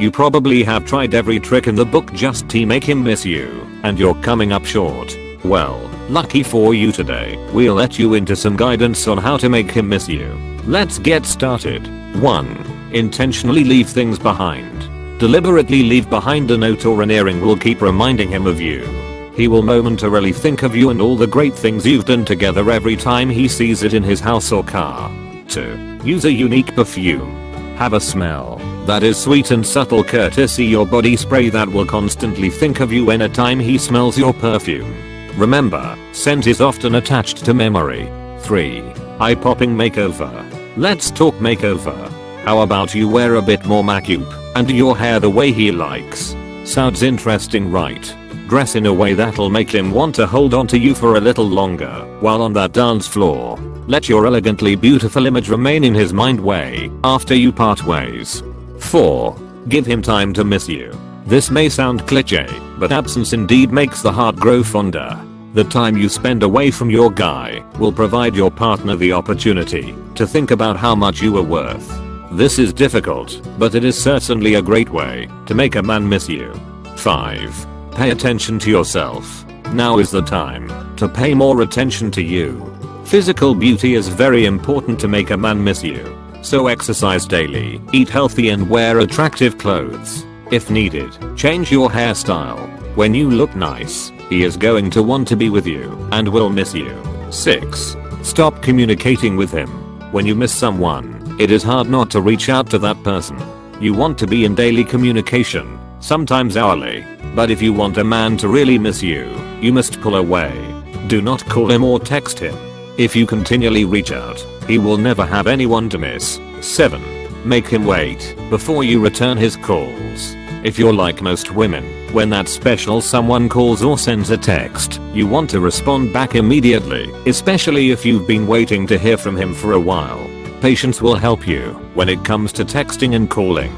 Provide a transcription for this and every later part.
You probably have tried every trick in the book just to make him miss you, and you're coming up short. Well, lucky for you today, we'll let you into some guidance on how to make him miss you. Let's get started. 1. Intentionally leave things behind. Deliberately leave behind a note or an earring will keep reminding him of you. He will momentarily think of you and all the great things you've done together every time he sees it in his house or car. 2. Use a unique perfume. Have a smell that is sweet and subtle, courtesy your body spray that will constantly think of you anytime he smells your perfume. Remember, scent is often attached to memory. 3. Eye-popping makeover. Let's talk makeover. How about you wear a bit more makeup and do your hair the way he likes? Sounds interesting, right? Dress in a way that'll make him want to hold on to you for a little longer while on that dance floor. Let your elegantly beautiful image remain in his mind way after you part ways. 4. Give him time to miss you. This may sound cliché, but absence indeed makes the heart grow fonder. The time you spend away from your guy will provide your partner the opportunity to think about how much you are worth. This is difficult, but it is certainly a great way to make a man miss you. 5. Pay attention to yourself. Now is the time to pay more attention to you. Physical beauty is very important to make a man miss you. So exercise daily, eat healthy and wear attractive clothes. If needed, change your hairstyle. When you look nice, he is going to want to be with you and will miss you. 6. Stop communicating with him. When you miss someone, it is hard not to reach out to that person. You want to be in daily communication, sometimes hourly. But if you want a man to really miss you, you must pull away. Do not call him or text him. If you continually reach out, he will never have anyone to miss. 7. Make him wait before you return his calls. If you're like most women, when that special someone calls or sends a text, you want to respond back immediately, especially if you've been waiting to hear from him for a while. Patience will help you when it comes to texting and calling.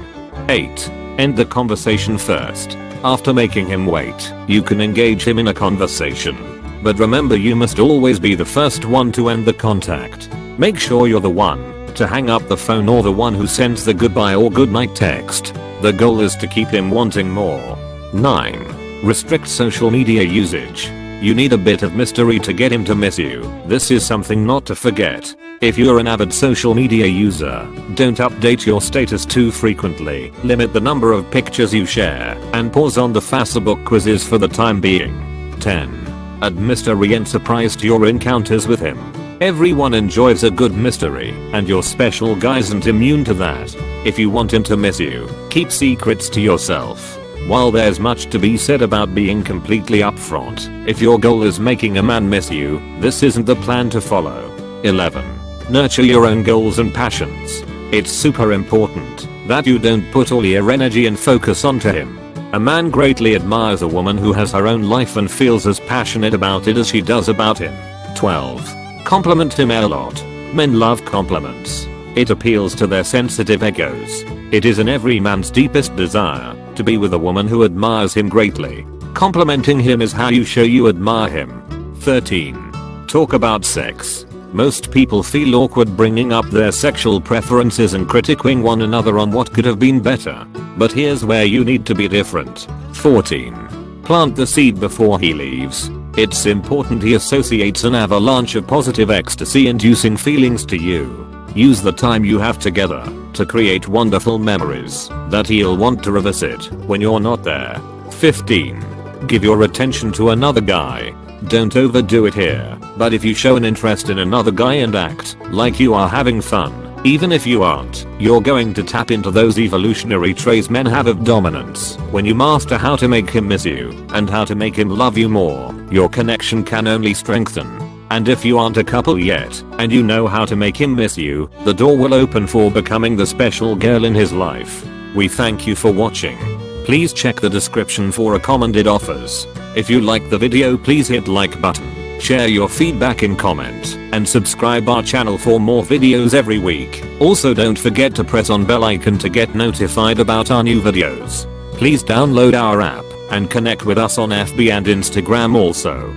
8. End the conversation first. After making him wait, you can engage him in a conversation. But remember, you must always be the first one to end the contact. Make sure you're the one to hang up the phone or the one who sends the goodbye or goodnight text. The goal is to keep him wanting more. 9. Restrict social media usage. You need a bit of mystery to get him to miss you. This is something not to forget. If you're an avid social media user, don't update your status too frequently. Limit the number of pictures you share and pause on the Facebook quizzes for the time being. 10. Add mystery and surprise to your encounters with him. Everyone enjoys a good mystery, and your special guy isn't immune to that. If you want him to miss you, keep secrets to yourself. While there's much to be said about being completely upfront, if your goal is making a man miss you, this isn't the plan to follow. 11. Nurture your own goals and passions. It's super important that you don't put all your energy and focus onto him. A man greatly admires a woman who has her own life and feels as passionate about it as she does about him. 12. Compliment him a lot. Men love compliments. It appeals to their sensitive egos. It is in every man's deepest desire to be with a woman who admires him greatly. Complimenting him is how you show you admire him. 13. Talk about sex. Most people feel awkward bringing up their sexual preferences and critiquing one another on what could have been better. But here's where you need to be different. 14. Plant the seed before he leaves. It's important he associates an avalanche of positive ecstasy-inducing feelings to you. Use the time you have together to create wonderful memories that he'll want to revisit when you're not there. 15. Give your attention to another guy. Don't overdo it here, but if you show an interest in another guy and act like you are having fun, even if you aren't, you're going to tap into those evolutionary traits men have of dominance. When you master how to make him miss you and how to make him love you more, your connection can only strengthen. And if you aren't a couple yet, and you know how to make him miss you, the door will open for becoming the special girl in his life. We thank you for watching. Please check the description for recommended offers. If you like the video, please hit like button, share your feedback in comment, and subscribe our channel for more videos every week. Also, don't forget to press on bell icon to get notified about our new videos. Please download our app and connect with us on FB and Instagram also.